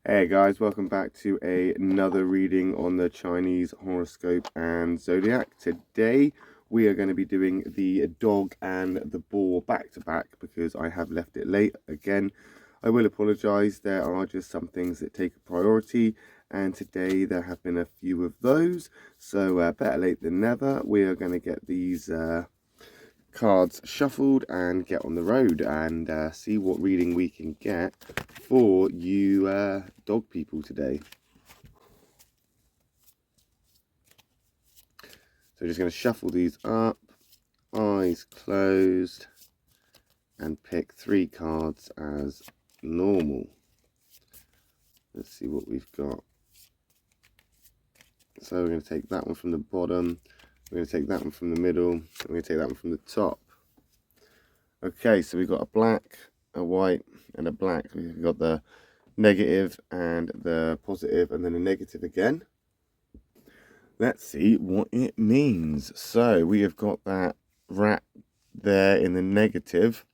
Hey guys, welcome back to another reading on the Chinese horoscope and zodiac. Today we are going to be doing the dog and the boar back to back because I have left it late again. I will apologise, there are just some things that take a priority, and today there have been a few of those, so better late than never. We are going to get these cards shuffled and get on the road and see what reading we can get for you dog people today. So just going to shuffle these up, eyes closed, and pick 3 cards as normal. Let's see what we've got. So we're going to take that one from the bottom, we're going to take that one from the middle, and we're going to take that one from the top. Okay, so we've got a black, a white, and a black. We've got the negative and the positive, and then a negative again. Let's see what it means. So we have got that rat there in the negative.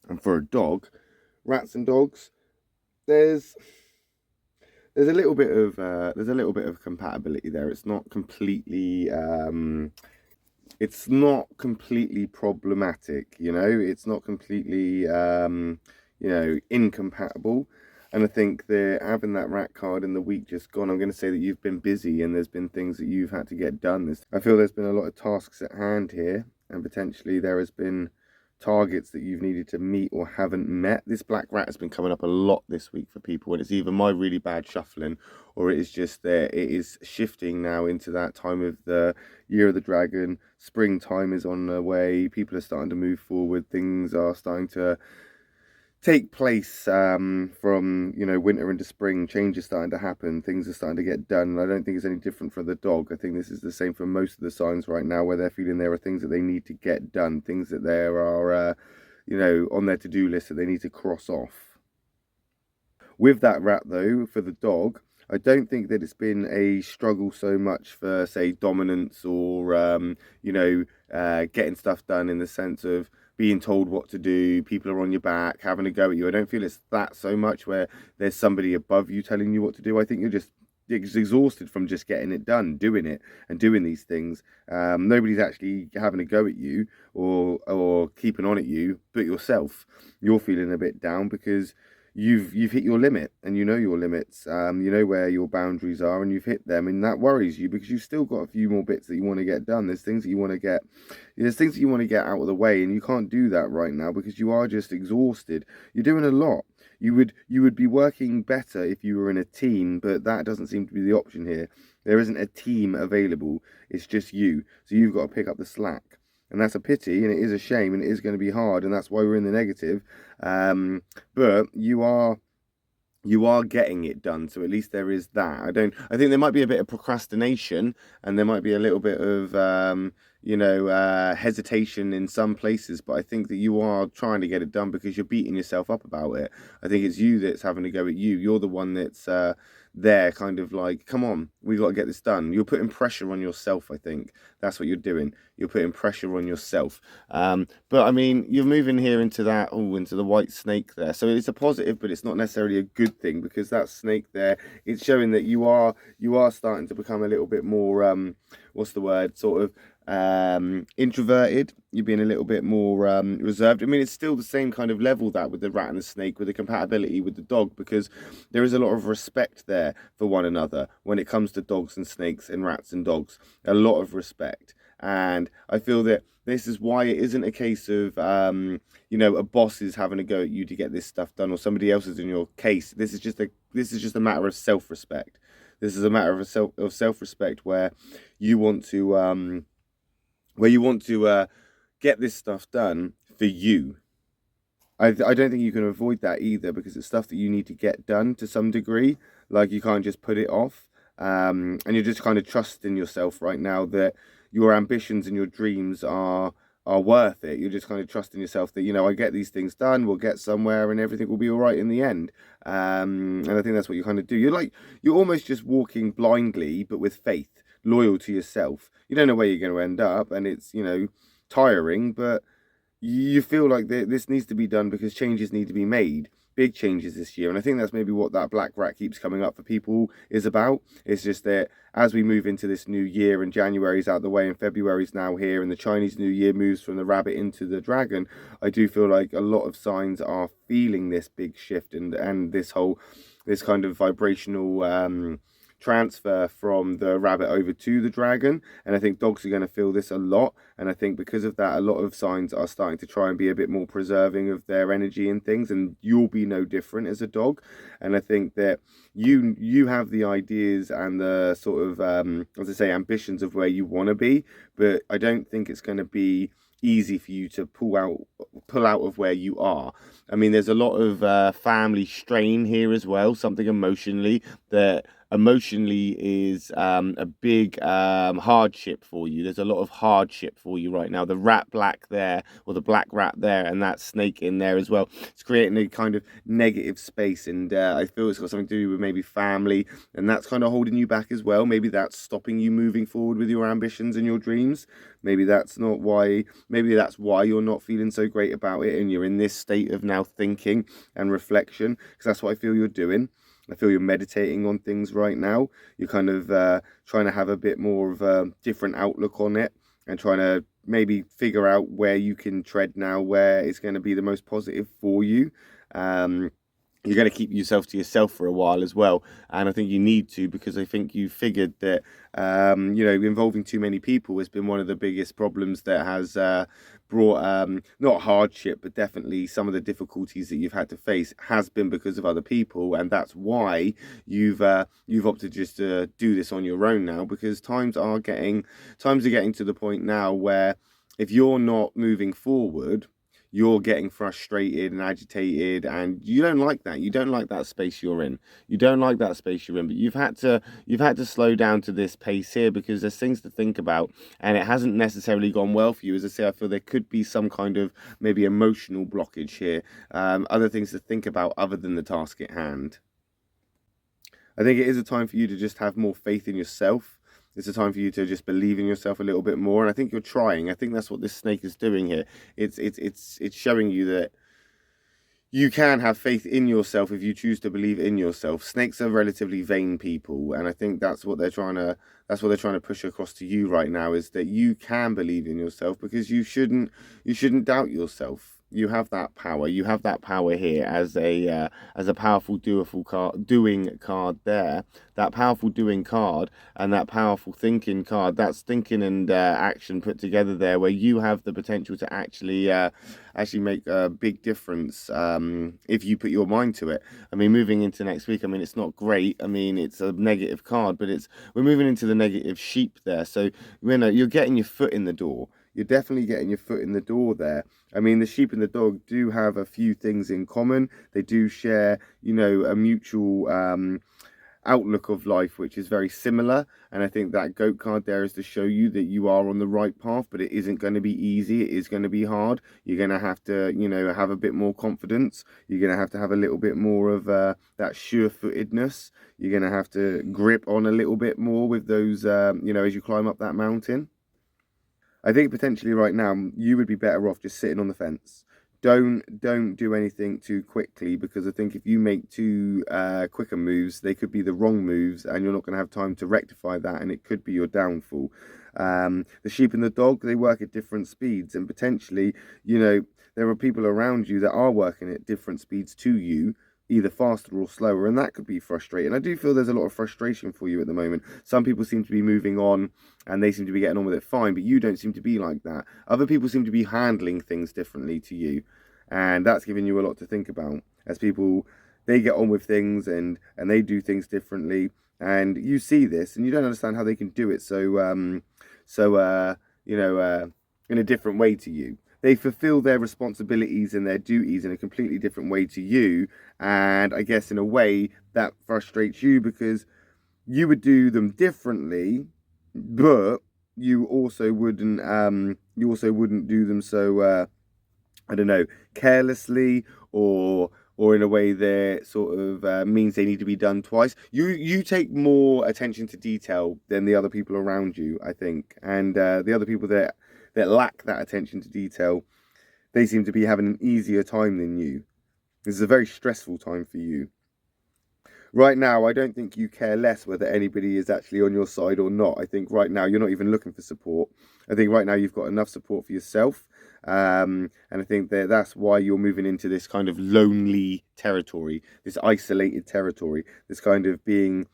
And for a dog, rats and dogs, there's a little bit of compatibility there. It's not completely problematic, you know. It's not completely incompatible. And I think having that rat card in the week just gone, I'm going to say that you've been busy and there's been things that you've had to get done. I feel there's been a lot of tasks at hand here, and potentially there has been targets that you've needed to meet or haven't met. This black rat has been coming up a lot this week for people, and it's either my really bad shuffling or it is just there. It is shifting now into that time of the year of the dragon. Springtime is on the way. People are starting to move forward. Things are starting to take place from winter into spring. Change is starting to happen. Things are starting to get done, and I don't think it's any different for the dog. I think this is the same for most of the signs right now, where they're feeling there are things that they need to get done, things that there are on their to-do list that they need to cross off. With that rat though, for the dog, I don't think that it's been a struggle so much for, say, dominance or getting stuff done, in the sense of being told what to do, people are on your back, having a go at you. I don't feel it's that so much where there's somebody above you telling you what to do. I think you're just exhausted from just getting it done, doing it and doing these things. Nobody's actually having a go at you or keeping on at you but yourself. You're feeling a bit down because you've hit your limit, and you know your limits, you know where your boundaries are, and you've hit them, and that worries you because you've still got a few more bits that you want to get done. There's things that you want to get out of the way, and you can't do that right now because you are just exhausted. You're doing a lot. You would be working better if you were in a team, but that doesn't seem to be the option here. There isn't a team available. It's just you, so you've got to pick up the slack. And that's a pity, and it is a shame, and it is going to be hard, and that's why we're in the negative. But you are getting it done, so at least there is that. I think there might be a bit of procrastination, and there might be a little bit of hesitation in some places, but I think that you are trying to get it done because you're beating yourself up about it. I think it's you that's having to go at you. You're the one that's there kind of like, come on, we got to get this done. You're putting pressure on yourself. I think that's what you're doing. You're putting pressure on yourself. But I mean, you're moving here into the white snake there, so it's a positive, but it's not necessarily a good thing, because that snake there, it's showing that you are starting to become a little bit more sort of introverted. You're being a little bit more reserved. I mean, it's still the same kind of level that with the rat and the snake, with the compatibility with the dog, because there is a lot of respect there for one another when it comes to dogs and snakes and rats and dogs. A lot of respect. And I feel that this is why it isn't a case of a boss is having a go at you to get this stuff done, or somebody else is in your case. This is just a matter of self-respect. This is a matter of self-respect, where you want to get this stuff done for you. I don't think you can avoid that either, because it's stuff that you need to get done to some degree. Like, you can't just put it off. And you're just kind of trusting yourself right now that your ambitions and your dreams are worth it. You're just kind of trusting yourself that, I get these things done, we'll get somewhere, and everything will be all right in the end. And I think that's what you kind of do. You're almost just walking blindly, but with faith, loyal to yourself. You don't know where you're going to end up, and it's, tiring, but you feel like this needs to be done because changes need to be made, big changes this year. And I think that's maybe what that black rat keeps coming up for people is about. It's just that as we move into this new year and January's out the way and February's now here and the Chinese New Year moves from the rabbit into the dragon, I do feel like a lot of signs are feeling this big shift and this kind of vibrational transfer from the rabbit over to the dragon. And I think dogs are going to feel this a lot, and I think because of that a lot of signs are starting to try and be a bit more preserving of their energy and things, and you'll be no different as a dog. And I think that you have the ideas and the sort of as I say, ambitions of where you want to be, but I don't think it's going to be easy for you to pull out of where you are. I mean, there's a lot of family strain here as well, something emotionally that emotionally is a big hardship for you. There's a lot of hardship for you right now. The rat black there, or the black rat there, and that snake in there as well. It's creating a kind of negative space, and I feel it's got something to do with maybe family, and that's kind of holding you back as well. Maybe that's stopping you moving forward with your ambitions and your dreams. Maybe that's why you're not feeling so great about it, and you're in this state of now thinking and reflection, because that's what I feel you're doing. I feel you're meditating on things right now. You're kind of trying to have a bit more of a different outlook on it and trying to maybe figure out where you can tread now, where it's going to be the most positive for you. You're going to keep yourself to yourself for a while as well. And I think you need to, because I think you figured that, involving too many people has been one of the biggest problems that has brought, not hardship, but definitely some of the difficulties that you've had to face has been because of other people. And that's why you've opted just to do this on your own now, because times are getting to the point now where if you're not moving forward, you're getting frustrated and agitated, and you don't like that. You don't like that space you're in. But you've had to slow down to this pace here, because there's things to think about, and it hasn't necessarily gone well for you. As I say, I feel there could be some kind of maybe emotional blockage here. Other things to think about other than the task at hand. I think it is a time for you to just have more faith in yourself. It's a time for you to just believe in yourself a little bit more. And I think you're trying. I think that's what this snake is doing here. It's showing you that you can have faith in yourself if you choose to believe in yourself. Snakes are relatively vain people, and I think that's what they're trying to push across to you right now, is that you can believe in yourself, because you shouldn't doubt yourself. You have that power. You have that power here as a powerful doing card there. That powerful doing card and that powerful thinking card. That's thinking and action put together there, where you have the potential to actually make a big difference if you put your mind to it. I mean, moving into next week, I mean, it's not great. I mean, it's a negative card, but we're moving into the negative sheep there. So you're getting your foot in the door. You're definitely getting your foot in the door there. I mean, the sheep and the dog do have a few things in common. They do share, a mutual outlook of life, which is very similar. And I think that goat card there is to show you that you are on the right path, but it isn't going to be easy. It is going to be hard. You're going to have to, have a bit more confidence. You're going to have a little bit more of that sure-footedness. You're going to have to grip on a little bit more with those, as you climb up that mountain. I think potentially right now you would be better off just sitting on the fence. Don't do anything too quickly, because I think if you make too quicker moves, they could be the wrong moves, and you're not going to have time to rectify that, and it could be your downfall. The sheep and the dog, they work at different speeds, and potentially, there are people around you that are working at different speeds to you, either faster or slower, and that could be frustrating. I do feel there's a lot of frustration for you at the moment. Some people seem to be moving on and they seem to be getting on with it fine, but you don't seem to be like that. Other people seem to be handling things differently to you, and that's giving you a lot to think about, as people, they get on with things and they do things differently, and you see this and you don't understand how they can do it in a different way to you. They fulfill their responsibilities and their duties in a completely different way to you. And I guess in a way that frustrates you, because you would do them differently, but you also wouldn't do them so, carelessly, or in a way that sort of means they need to be done twice. You take more attention to detail than the other people around you, I think. And the other people that lack that attention to detail, They seem to be having an easier time than you. This is a very stressful time for you. Right now, I don't think you care less whether anybody is actually on your side or not. I think right now you're not even looking for support. I think right now you've got enough support for yourself. And I think that's why you're moving into this kind of lonely territory, this isolated territory, this kind of being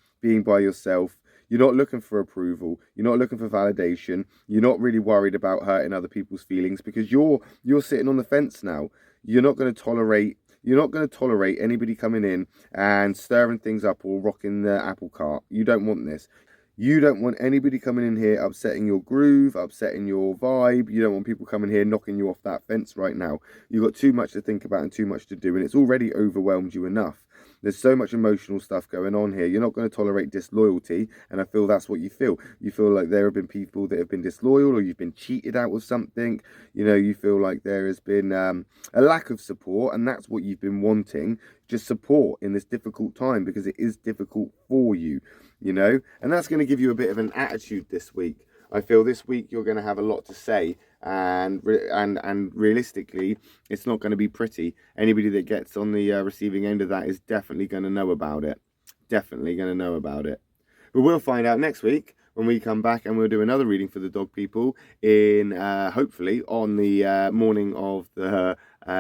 by yourself. You're not looking for approval. You're not looking for validation. You're not really worried about hurting other people's feelings because you're sitting on the fence now. You're not going to tolerate anybody coming in and stirring things up or rocking the apple cart. You don't want this. You don't want anybody coming in here upsetting your groove, upsetting your vibe. You don't want people coming here knocking you off that fence right now. You've got too much to think about and too much to do, and it's already overwhelmed you enough. There's so much emotional stuff going on here. You're not going to tolerate disloyalty, and I feel that's what you feel. You feel like there have been people that have been disloyal, or you've been cheated out of something. You know, you feel like there has been a lack of support, and that's what you've been wanting, just support in this difficult time, because it is difficult for you, you know, and that's going to give you a bit of an attitude this week. I feel this week you're going to have a lot to say, and realistically, it's not going to be pretty. Anybody that gets on the receiving end of that is definitely going to know about it. Definitely going to know about it. But we'll find out next week when we come back, and we'll do another reading for the dog people in hopefully on the morning of the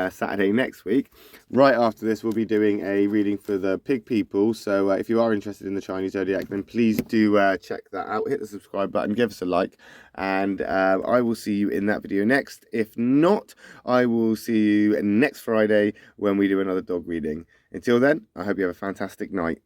Saturday next week. Right after this, we'll be doing a reading for the pig people. So if you are interested in the Chinese Zodiac, then please do check that out. Hit the subscribe button, give us a like, and I will see you in that video next. If not, I will see you next Friday when we do another dog reading. Until then, I hope you have a fantastic night.